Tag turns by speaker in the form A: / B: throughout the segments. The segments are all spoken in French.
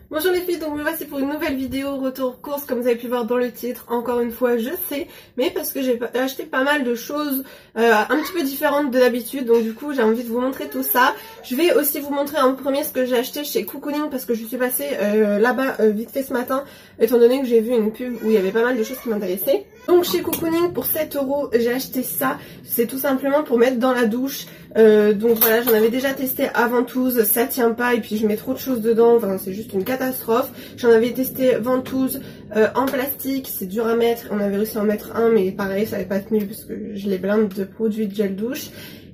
A: Bonjour les filles, donc me voici pour une nouvelle vidéo retour course comme vous avez pu voir dans le titre. Encore une fois je sais, mais parce que j'ai acheté pas mal de choses un petit peu différentes de d'habitude, donc du coup j'ai envie de vous montrer tout ça. Je vais aussi vous montrer en premier ce que j'ai acheté chez Cocooning parce que je suis passée là-bas vite fait ce matin étant donné que j'ai vu une pub où il y avait pas mal de choses qui m'intéressaient. Donc chez Cocooning pour 7 € j'ai acheté ça, c'est tout simplement pour mettre dans la douche. Donc voilà, j'en avais déjà testé à ventouse, ça tient pas et puis je mets trop de choses dedans, enfin c'est juste une catastrophe. J'en avais testé ventouse en plastique, c'est dur à mettre, on avait réussi à en mettre un mais pareil ça avait pas tenu parce que je les blinde de produits de gel douche.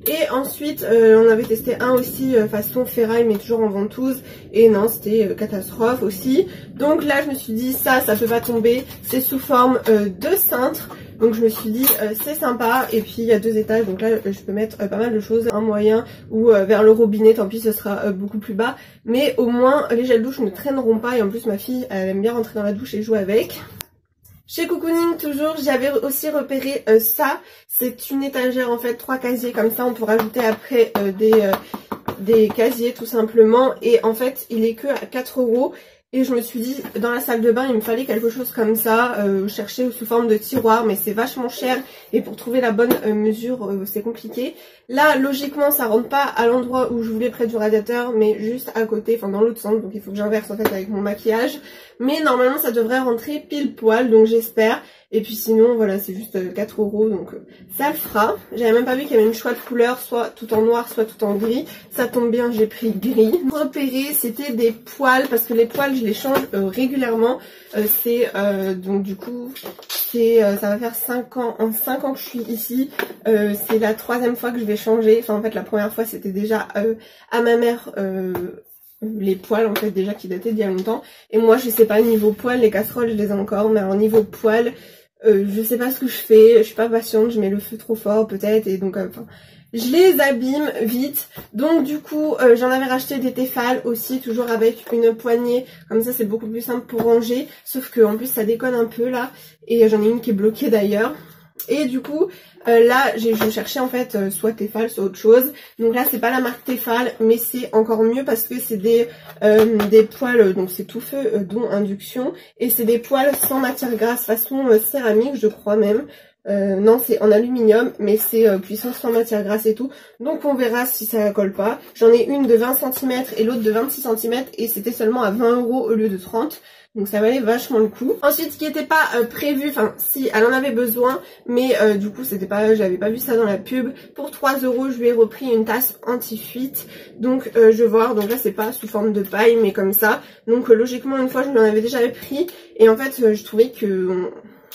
A: Et ensuite on avait testé un aussi façon ferraille mais toujours en ventouse et non c'était catastrophe aussi. Donc là je me suis dit ça peut pas tomber, c'est sous forme de cintre. Donc je me suis dit c'est sympa et puis il y a 2 étages donc là je peux mettre pas mal de choses, un moyen ou vers le robinet, tant pis ce sera beaucoup plus bas. Mais au moins les gels douche ne traîneront pas et en plus ma fille elle aime bien rentrer dans la douche et jouer avec. Chez Cocooning toujours j'avais aussi repéré ça, c'est une étagère en fait, 3 casiers comme ça, on peut rajouter après des casiers tout simplement et en fait il est que à 4 €. Et je me suis dit, dans la salle de bain, il me fallait quelque chose comme ça, chercher sous forme de tiroir, mais c'est vachement cher. Et pour trouver la bonne mesure, c'est compliqué. Là, logiquement, ça rentre pas à l'endroit où je voulais près du radiateur, mais juste à côté, enfin dans l'autre sens. Donc il faut que j'inverse en fait avec mon maquillage. Mais normalement, ça devrait rentrer pile poil, donc j'espère. Et puis sinon, voilà, c'est juste 4 €, donc ça le fera. J'avais même pas vu qu'il y avait une choix de couleur, soit tout en noir, soit tout en gris. Ça tombe bien, j'ai pris gris. Repéré, c'était des poils, parce que les poils, je les change régulièrement. Donc du coup, ça va faire 5 ans, en 5 ans que je suis ici. C'est la 3e fois que je vais changer. Enfin, en fait, la première fois, c'était déjà à ma mère... les poils en fait déjà qui dataient d'il y a longtemps et moi je sais pas, niveau poils les casseroles je les ai encore mais alors niveau poils je sais pas ce que je fais, je suis pas patiente, je mets le feu trop fort peut-être et donc enfin je les abîme vite. Donc du coup j'en avais racheté des Tefal aussi, toujours avec une poignée, comme ça c'est beaucoup plus simple pour ranger, sauf que en plus ça déconne un peu là et j'en ai une qui est bloquée d'ailleurs. Et du coup là je cherchais en fait soit Tefal soit autre chose. Donc là c'est pas la marque Tefal mais c'est encore mieux parce que c'est des poils, donc c'est tout feu dont induction. Et c'est des poils sans matière grasse façon céramique je crois même. Non c'est en aluminium mais c'est puissance sans matière grasse et tout. Donc on verra si ça colle pas. J'en ai une de 20 cm et l'autre de 26 cm et c'était seulement à 20 € au lieu de 30. Donc ça valait vachement le coup. Ensuite ce qui n'était pas prévu, enfin si elle en avait besoin, mais du coup c'était pas, j'avais pas vu ça dans la pub. Pour 3 € je lui ai repris une tasse anti-fuite. Donc je vais voir, donc là c'est pas sous forme de paille mais comme ça. Donc logiquement une fois je l'en avais déjà pris et en fait je trouvais que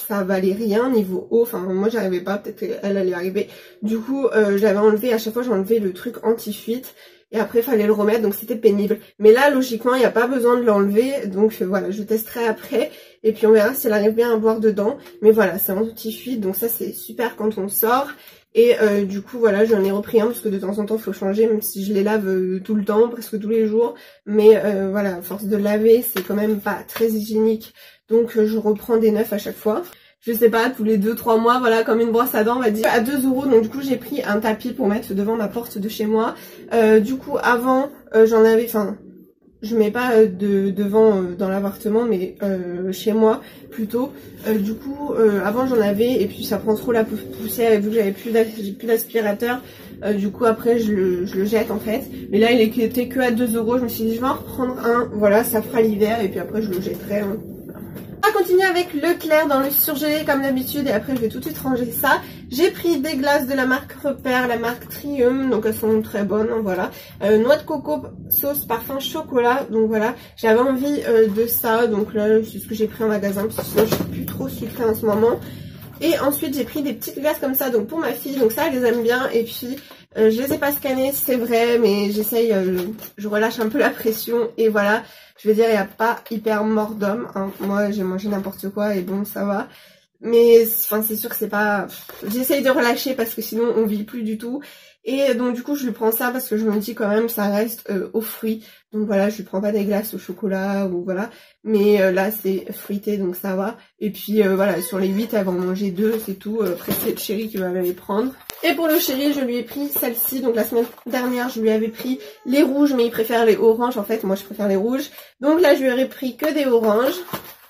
A: ça valait rien niveau eau, enfin moi j'arrivais pas, peut-être qu'elle allait arriver. Du coup j'avais enlevé, à chaque fois j'ai enlevé le truc anti-fuite. Et après il fallait le remettre donc c'était pénible. Mais là logiquement il n'y a pas besoin de l'enlever. Donc voilà, je testerai après. Et puis on verra si elle arrive bien à boire dedans. Mais voilà, c'est anti-fuite donc ça c'est super quand on sort. Et du coup voilà, j'en ai repris un parce que de temps en temps il faut changer. Même si je les lave tout le temps, presque tous les jours. Mais voilà, à force de laver c'est quand même pas très hygiénique. Donc je reprends des neufs à chaque fois. Je sais pas, tous les 2-3 mois, voilà, comme une brosse à dents, on va dire, à 2 €. Donc du coup, j'ai pris un tapis pour mettre devant ma porte de chez moi. Du coup, avant, j'en avais, enfin, je mets pas devant dans l'appartement, mais chez moi plutôt. Du coup, avant j'en avais, et puis ça prend trop la poussière, et vu que j'avais plus d'aspirateur, du coup après je le jette en fait. Mais là, il était que à 2 €. Je me suis dit, je vais en reprendre un. Voilà, ça fera l'hiver, et puis après je le jetterai. Hein. On va continuer avec Leclerc dans le surgelé comme d'habitude et après je vais tout de suite ranger ça. J'ai pris des glaces de la marque Repère, la marque Triumph, donc elles sont très bonnes, hein, voilà. Noix de coco, sauce parfum chocolat, donc voilà. J'avais envie de ça, donc là c'est ce que j'ai pris en magasin parce que sinon je suis plus trop sucrée en ce moment. Et ensuite j'ai pris des petites glaces comme ça, donc pour ma fille, donc ça elle les aime bien. Et puis je les ai pas scannées, c'est vrai, mais j'essaye, je relâche un peu la pression et voilà. Je veux dire, il n'y a pas hyper mort d'homme, hein. Moi j'ai mangé n'importe quoi et bon ça va. Mais enfin c'est sûr que c'est pas... J'essaye de relâcher parce que sinon on vit plus du tout. Et donc du coup je lui prends ça parce que je me dis quand même ça reste aux fruits. Donc voilà, je lui prends pas des glaces au chocolat ou voilà. Mais là c'est fruité donc ça va. Et puis voilà, sur les 8 elle va en manger 2, c'est tout. Après c'est le chéri qui va les prendre. Et pour le chéri je lui ai pris celle-ci. Donc la semaine dernière je lui avais pris les rouges mais il préfère les oranges en fait. Moi je préfère les rouges. Donc là je lui ai pris que des oranges.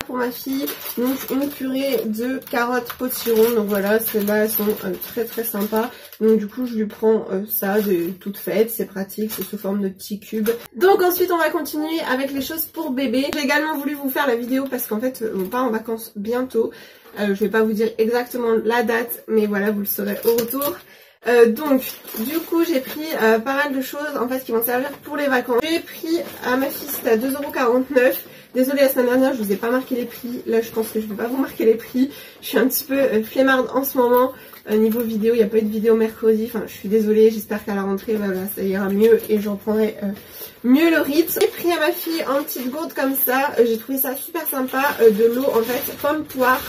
A: Pour ma fille, donc une purée de carottes potiron, donc voilà, celles-là elles sont très très sympas, donc du coup je lui prends ça de toute faite, c'est pratique, c'est sous forme de petits cubes. Donc ensuite on va continuer avec les choses pour bébé. J'ai également voulu vous faire la vidéo parce qu'en fait on part en vacances bientôt, je vais pas vous dire exactement la date, mais voilà vous le saurez au retour. Donc du coup j'ai pris pas mal de choses en fait qui vont servir pour les vacances. J'ai pris à ma fille, c'était à 2,49 €. Désolée, la semaine dernière je vous ai pas marqué les prix, là je pense que je vais pas vous marquer les prix. Je suis un petit peu flemmarde en ce moment, niveau vidéo, il n'y a pas eu de vidéo mercredi, enfin je suis désolée, j'espère qu'à la rentrée voilà, ça ira mieux et je reprendrai mieux le rythme. J'ai pris à ma fille en petite gourde comme ça, j'ai trouvé ça super sympa, de l'eau en fait, pomme poire,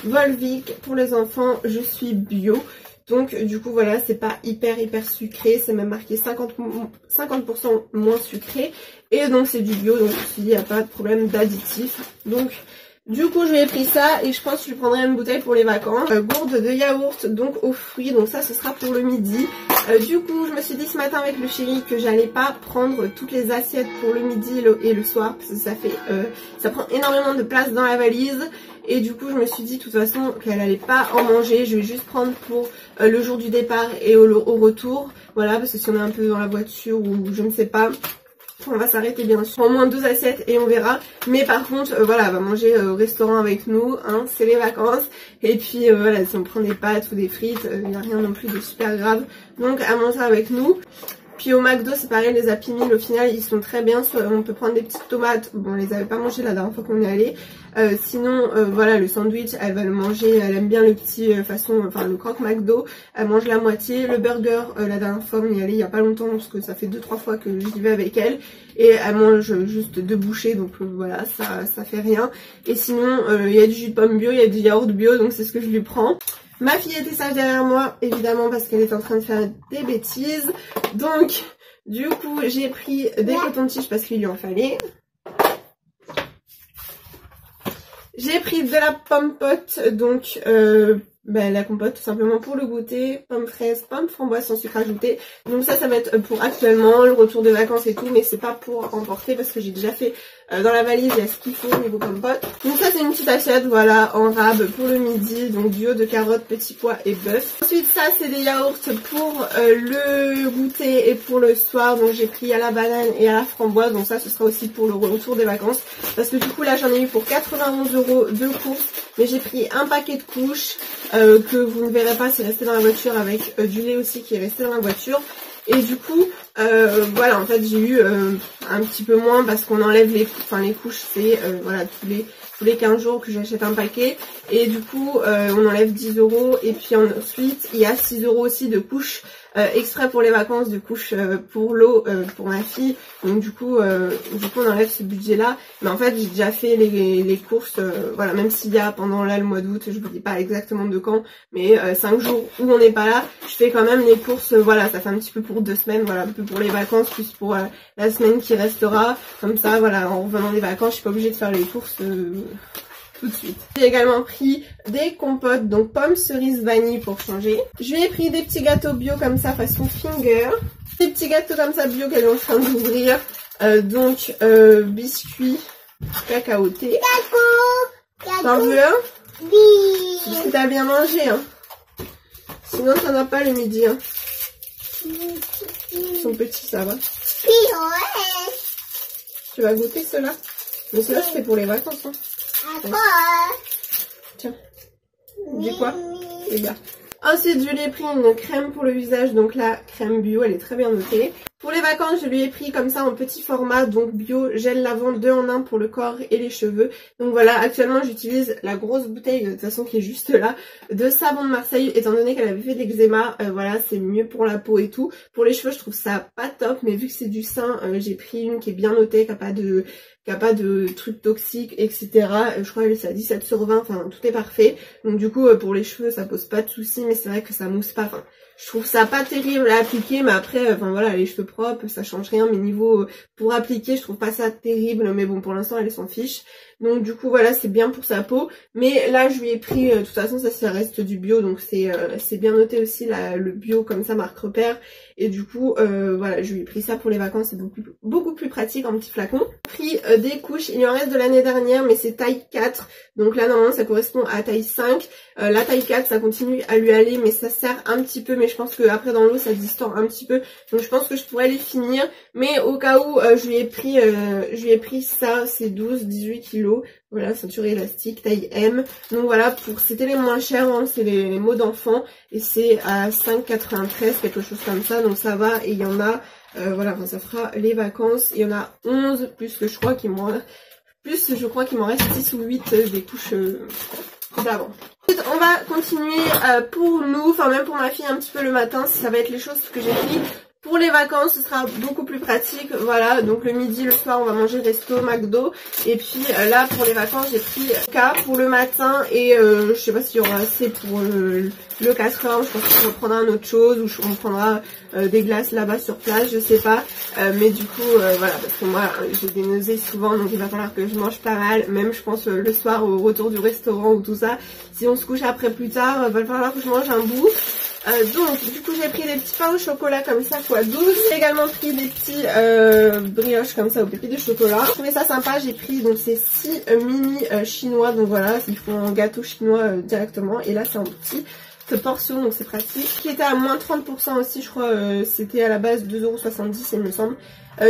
A: Volvic pour les enfants, je suis bio. Donc du coup voilà, c'est pas hyper sucré, c'est même marqué 50% moins sucré. Et donc c'est du bio, donc il n'y a pas de problème d'additif. Donc du coup je lui ai pris ça et je pense que je lui prendrai une bouteille pour les vacances. Gourde de yaourt donc aux fruits, donc ça ce sera pour le midi. Du coup je me suis dit ce matin avec le chéri que j'allais pas prendre toutes les assiettes pour le midi et le soir parce que ça prend énormément de place dans la valise. Et du coup je me suis dit de toute façon qu'elle allait pas en manger, je vais juste prendre pour le jour du départ et au retour. Voilà, parce que si on est un peu dans la voiture ou je ne sais pas, on va s'arrêter bien sûr. Au moins 2 assiettes et on verra. Mais par contre voilà, elle va manger au restaurant avec nous, hein, c'est les vacances. Et puis voilà, si on prend des pâtes ou des frites, il n'y a rien non plus de super grave. Donc elle mangera avec nous. Puis au McDo c'est pareil, les Happy Meal au final ils sont très bien, on peut prendre des petites tomates, bon on les avait pas mangées la dernière fois qu'on est allé. Sinon voilà, le sandwich elle va le manger, elle aime bien le petit enfin le croque McDo, elle mange la moitié. Le burger la dernière fois on y allait il y a pas longtemps parce que ça fait 2-3 fois que j'y vais avec elle. Et elle mange juste 2 bouchées donc voilà, ça fait rien. Et sinon il y a du jus de pomme bio, il y a du yaourt bio, donc c'est ce que je lui prends. Ma fille était sage derrière moi, évidemment, parce qu'elle est en train de faire des bêtises. Donc, du coup, j'ai pris des cotons-tiges parce qu'il lui en fallait. J'ai pris de la pomme pote, donc la compote tout simplement pour le goûter, pomme fraise, pomme framboise sans sucre ajouté. Donc ça va être pour actuellement, le retour de vacances et tout, mais c'est pas pour emporter parce que j'ai déjà fait dans la valise, il y a ce qu'il faut au niveau compote. Donc ça c'est une petite assiette, voilà, en rab pour le midi, donc duo de carottes, petits pois et bœuf. Ensuite ça c'est des yaourts pour le goûter et pour le soir, donc j'ai pris à la banane et à la framboise, donc ça ce sera aussi pour le retour des vacances. Parce que du coup là j'en ai eu pour 91 € de courses, mais j'ai pris un paquet de couches que vous ne verrez pas, c'est resté dans la voiture avec du lait aussi qui est resté dans la voiture. Et du coup, voilà, en fait j'ai eu un petit peu moins parce qu'on enlève les couches, c'est voilà tous les 15 jours que j'achète un paquet. Et du coup, on enlève 10 € et puis ensuite il y a 6 € aussi de couches exprès pour les vacances, de couches pour l'eau pour ma fille. Donc du coup on enlève ce budget là. Mais en fait j'ai déjà fait les courses, voilà, même s'il y a pendant là le mois d'août, je vous dis pas exactement de quand, mais 5 jours où on n'est pas là, je fais quand même les courses, voilà, ça fait un petit peu pour 2 semaines, voilà, un peu pour les vacances, plus pour la semaine qui restera. Comme ça, voilà, en revenant des vacances, je suis pas obligée de faire les courses tout de suite. J'ai également pris des compotes, donc pommes, cerises, vanille pour changer. Je lui ai pris des petits gâteaux bio comme ça façon finger. Des petits gâteaux comme ça bio qu'elle est en train d'ouvrir. Donc biscuits cacaotés. T'en veux un? Oui. Si t'as bien mangé, hein. Sinon t'en as pas le midi, hein. Ils sont petits, ça va. Tu vas goûter ceux-là? Mais ceux-là c'est pour les vacances, hein. Tiens. Dis quoi? Regarde. Ensuite, je lui ai pris une crème pour le visage, donc la crème bio, elle est très bien notée. Pour les vacances, je lui ai pris comme ça en petit format, donc bio, gel lavande 2 en 1 pour le corps et les cheveux. Donc voilà, actuellement j'utilise la grosse bouteille, de toute façon qui est juste là, de savon de Marseille, étant donné qu'elle avait fait de l'eczéma, voilà, c'est mieux pour la peau et tout. Pour les cheveux, je trouve ça pas top, mais vu que c'est du sein, j'ai pris une qui est bien notée, qui a pas de trucs toxiques, etc. Je crois que c'est à 17 sur 20, enfin tout est parfait. Donc du coup, pour les cheveux, ça pose pas de soucis, mais c'est vrai que ça mousse pas, enfin... Je trouve ça pas terrible à appliquer, mais après, enfin voilà, les cheveux propres, ça change rien. Mais niveau pour appliquer, je trouve pas ça terrible. Mais bon, pour l'instant, elle s'en fiche. Donc du coup, voilà, c'est bien pour sa peau. Mais là, je lui ai pris, de toute façon, ça reste du bio. Donc c'est bien noté aussi, le bio, comme ça, marque repère. Et du coup, voilà, je lui ai pris ça pour les vacances. C'est beaucoup plus pratique en petit flacon. J'ai pris des couches, il y en reste de l'année dernière, mais c'est taille 4. Donc là, normalement, ça correspond à taille 5. La taille 4, ça continue à lui aller, mais ça sert un petit peu. Mais je pense que après dans l'eau, ça distord un petit peu. Donc je pense que je pourrais les finir. Mais au cas où, je lui ai pris ça, c'est 12-18 kilos. Voilà, ceinture élastique, taille M. Donc voilà, c'était les moins chers, hein, c'est les mots d'enfant. Et c'est à 5,93, quelque chose comme ça. Donc ça va, et il y en a, voilà, enfin, ça fera les vacances. Il y en a 11, plus que je crois qu'il m'en reste 6 ou 8 des couches d'avant. Ensuite, on va continuer pour nous, enfin même pour ma fille un petit peu le matin, ça va être les choses que j'ai pris. Pour les vacances, ce sera beaucoup plus pratique, voilà, donc le midi, le soir, on va manger resto, McDo, et puis là, pour les vacances, j'ai pris K pour le matin, et je sais pas s'il y aura assez pour le 4 heures, je pense qu'on reprendra une autre chose, ou on prendra des glaces là-bas sur place, je sais pas, mais du coup, voilà, parce que moi, j'ai des nausées souvent, donc il va falloir que je mange pas mal, même je pense le soir au retour du restaurant ou tout ça, si on se couche après plus tard, il va falloir que je mange un bout. Donc du coup j'ai pris des petits pains au chocolat comme ça x 12. J'ai également pris des petits brioches comme ça aux pépites de chocolat. Je trouvais ça sympa, j'ai pris donc ces 6 mini chinois, donc voilà, ils font un gâteau chinois directement, et là c'est en petit portion, donc c'est pratique. Qui était à moins 30% aussi, je crois, c'était à la base 2,70 € il me semble.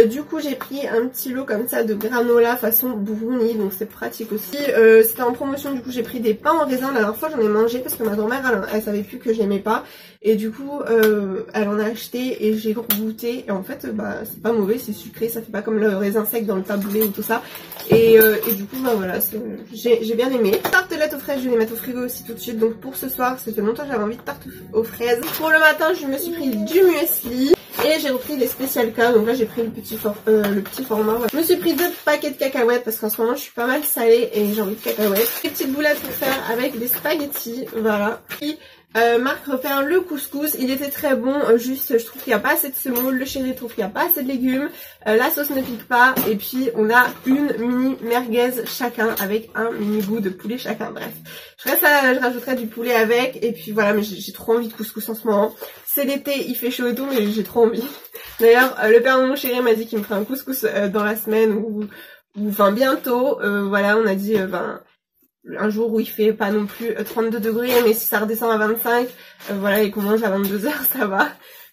A: Du coup j'ai pris un petit lot comme ça de granola façon brownie, donc c'est pratique aussi. C'était en promotion, du coup j'ai pris des pains en raisin. La dernière fois j'en ai mangé parce que ma grand-mère elle savait plus que j'aimais pas, et du coup elle en a acheté et j'ai goûté, et en fait bah c'est pas mauvais, c'est sucré, ça fait pas comme le raisin sec dans le taboulé ou tout ça, et du coup bah voilà, j'ai bien aimé. Tartelette aux fraises, je vais les mettre au frigo aussi tout de suite, donc pour ce soir, ça fait longtemps que j'avais envie de tarte aux fraises. Pour le matin je me suis pris du muesli. Et j'ai repris les Special K, donc là j'ai pris le petit format. Voilà. Je me suis pris 2 paquets de cacahuètes parce qu'en ce moment je suis pas mal salée et j'ai envie de cacahuètes. Des petites boulettes pour faire avec des spaghettis, voilà. Puis marque repère le couscous, il était très bon, juste je trouve qu'il n'y a pas assez de semoule, le chéri trouve qu'il n'y a pas assez de légumes, la sauce ne pique pas, et puis on a une mini merguez chacun avec un mini bout de poulet chacun, bref. Je rajouterai du poulet avec, et puis voilà, mais j'ai trop envie de couscous en ce moment. C'est l'été, il fait chaud et tout, mais j'ai trop envie. D'ailleurs, le père de mon chéri m'a dit qu'il me ferait un couscous dans la semaine, ou enfin bientôt, voilà, on a dit un jour où il fait pas non plus 32 degrés, mais si ça redescend à 25, voilà, et qu'on mange à 22 h, ça va.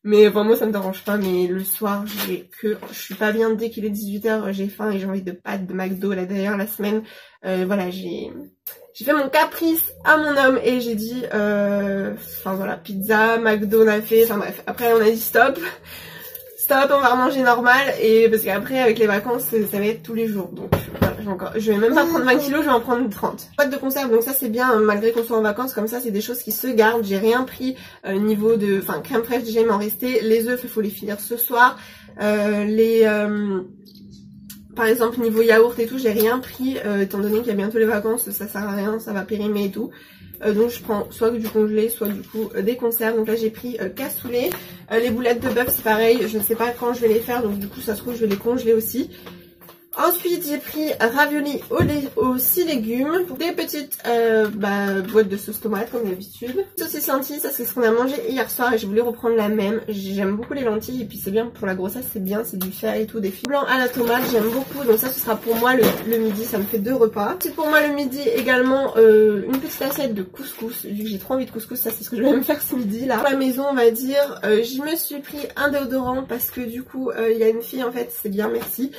A: Mais bon, moi ça me dérange pas, mais le soir je suis pas bien, dès qu'il est 18 h, j'ai faim et j'ai envie de pâtes, de McDo. Là d'ailleurs la semaine, voilà, j'ai fait mon caprice à mon homme et j'ai dit, enfin voilà, pizza, McDo on a fait, enfin bref, après on a dit stop, on va remanger normal, et parce qu'après avec les vacances ça va être tous les jours, donc voilà, je vais même pas prendre 20 kilos, je vais en prendre 30. Boîte de conserve, donc ça c'est bien, malgré qu'on soit en vacances, comme ça c'est des choses qui se gardent. J'ai rien pris niveau de, enfin crème fraîche déjà il m'en restait, les œufs il faut les finir ce soir, par exemple niveau yaourt et tout j'ai rien pris, étant donné qu'il y a bientôt les vacances, ça sert à rien, ça va périmer et tout. Donc je prends soit du congelé, soit du coup des conserves. Donc là j'ai pris cassoulet, les boulettes de bœuf c'est pareil, je ne sais pas quand je vais les faire, donc du coup ça se trouve je vais les congeler aussi. Ensuite j'ai pris raviolis aux 6 légumes, des petites boîtes de sauce tomate comme d'habitude. Saucisse lentilles, ça c'est ce qu'on a mangé hier soir et je voulais reprendre la même. J'aime beaucoup les lentilles et puis c'est bien pour la grossesse, c'est bien, c'est du fer et tout, des fibres blancs à la tomate, j'aime beaucoup. Donc ça ce sera pour moi le midi, ça me fait 2 repas. C'est pour moi le midi également une petite assiette de couscous, vu que j'ai trop envie de couscous, ça c'est ce que je vais me faire ce midi là. Pour la maison on va dire, je me suis pris un déodorant parce que du coup il y a une fille en fait, c'est bien merci,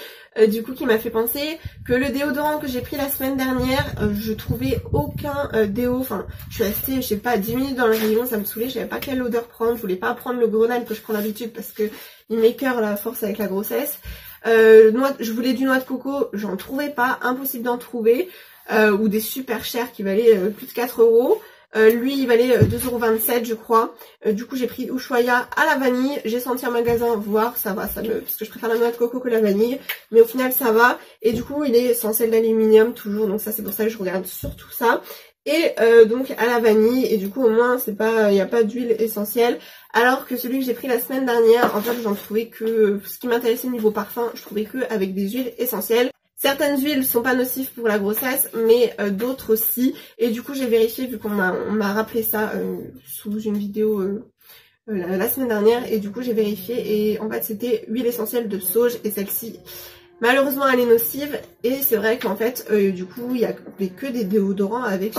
A: du coup qui m'a fait penser que le déodorant que j'ai pris la semaine dernière, je trouvais aucun déo, enfin je suis restée je sais pas 10 minutes dans le rayon, ça me saoulait, je savais pas quelle odeur prendre, je voulais pas prendre le grenade que je prends d'habitude parce que il m'écœure la force avec la grossesse. Je voulais du noix de coco, j'en trouvais pas, impossible d'en trouver. Ou des super chers qui valaient plus de 4 €. Lui il valait 2,27 € je crois. Du coup j'ai pris Ushuaïa à la vanille. J'ai senti un magasin voir, ça va, parce que je préfère la noix de coco que la vanille. Mais au final ça va. Et du coup il est sans sel d'aluminium toujours. Donc ça c'est pour ça que je regarde surtout ça. Et donc à la vanille. Et du coup au moins c'est pas, il n'y a pas d'huile essentielle. Alors que celui que j'ai pris la semaine dernière, en fait j'en trouvais que, ce qui m'intéressait niveau parfum, je trouvais que avec des huiles essentielles. Certaines huiles sont pas nocives pour la grossesse, mais d'autres aussi. Et du coup j'ai vérifié vu qu'on m'a rappelé ça sous une vidéo la semaine dernière. Et du coup j'ai vérifié et en fait c'était huile essentielle de sauge et celle-ci malheureusement elle est nocive. Et c'est vrai qu'en fait du coup il y a que des déodorants avec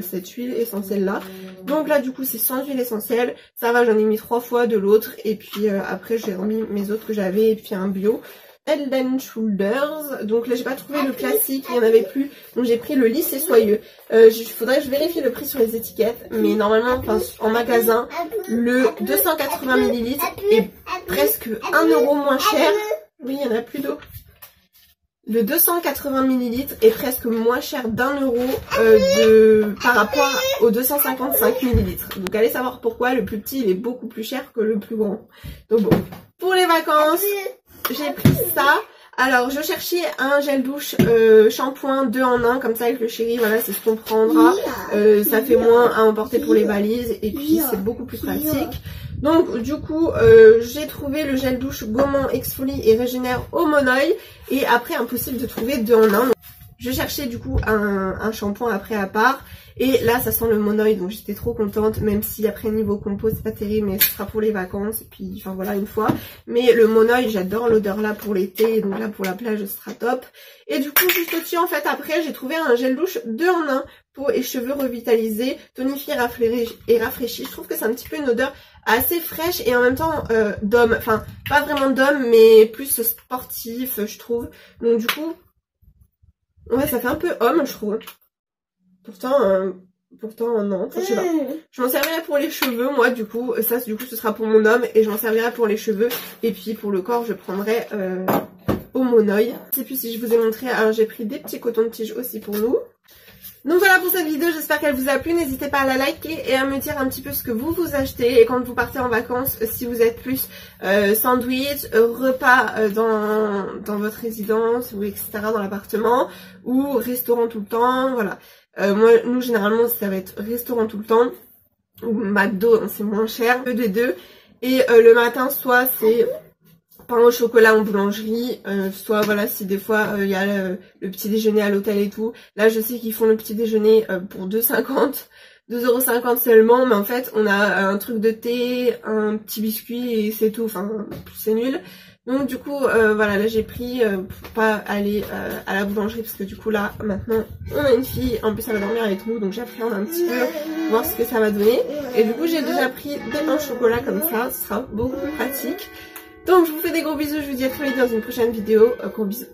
A: cette huile essentielle là. Donc là du coup c'est sans huile essentielle. Ça va, j'en ai mis 3 fois de l'autre. Et puis après j'ai remis mes autres que j'avais et puis un bio. Head & Shoulders, donc là j'ai pas trouvé le classique, il y en avait plus, donc j'ai pris le lisse et soyeux. Faudrait que je vérifie le prix sur les étiquettes, mais normalement en magasin le 280 ml est presque 1 € moins cher. Oui, il y en a plus d'eau. Le 280 ml est presque moins cher d'1 € par rapport au 255 ml. Donc allez savoir pourquoi, le plus petit il est beaucoup plus cher que le plus grand. Donc bon, pour les vacances j'ai pris ça. Alors je cherchais un gel douche shampoing 2 en 1, comme ça avec le chéri, voilà c'est ce qu'on prendra. Ça fait moins à emporter pour les valises et puis c'est beaucoup plus pratique. Donc du coup j'ai trouvé le gel douche gommant exfolie et régénère au Monoï. Et après impossible de trouver 2 en 1. Je cherchais du coup un shampoing après à part. Et là ça sent le Monoï, donc j'étais trop contente, même si après niveau compo c'est pas terrible, mais ce sera pour les vacances et puis enfin voilà une fois. Mais le Monoï j'adore l'odeur là pour l'été, donc là pour la plage ce sera top. Et du coup juste au-dessus en fait après j'ai trouvé un gel douche 2 en 1, peau et cheveux revitalisés, tonifié et rafraîchi. Je trouve que c'est un petit peu une odeur assez fraîche et en même temps d'homme, enfin pas vraiment d'homme mais plus sportif je trouve. Donc du coup ouais ça fait un peu homme je trouve. Pourtant non, je sais pas. Je m'en servirai pour les cheveux moi du coup, ça du coup ce sera pour mon homme et je m'en servirai pour les cheveux. Et puis pour le corps je prendrai au Monoï. Je sais plus si je vous ai montré, alors j'ai pris des petits cotons de tige aussi pour nous. Donc voilà pour cette vidéo, j'espère qu'elle vous a plu, n'hésitez pas à la liker et à me dire un petit peu ce que vous achetez et quand vous partez en vacances, si vous êtes plus sandwich, repas dans votre résidence ou etc. dans l'appartement ou restaurant tout le temps, voilà. Nous généralement ça va être restaurant tout le temps ou McDo, c'est moins cher des deux. Et le matin soit c'est pain au chocolat en boulangerie, soit voilà si des fois il y a le petit déjeuner à l'hôtel et tout. Là je sais qu'ils font le petit déjeuner pour 2,50 € seulement, mais en fait on a un truc de thé, un petit biscuit et c'est tout, enfin c'est nul. Donc du coup voilà là j'ai pris pour pas aller à la boulangerie parce que du coup là maintenant on a une fille, en plus elle va dormir avec nous donc j'appréhende un petit peu voir ce que ça va donner. Et du coup j'ai déjà pris des pains au chocolat comme ça, ce sera beaucoup plus pratique. Donc je vous fais des gros bisous, je vous dis à très vite dans une prochaine vidéo, gros bisous.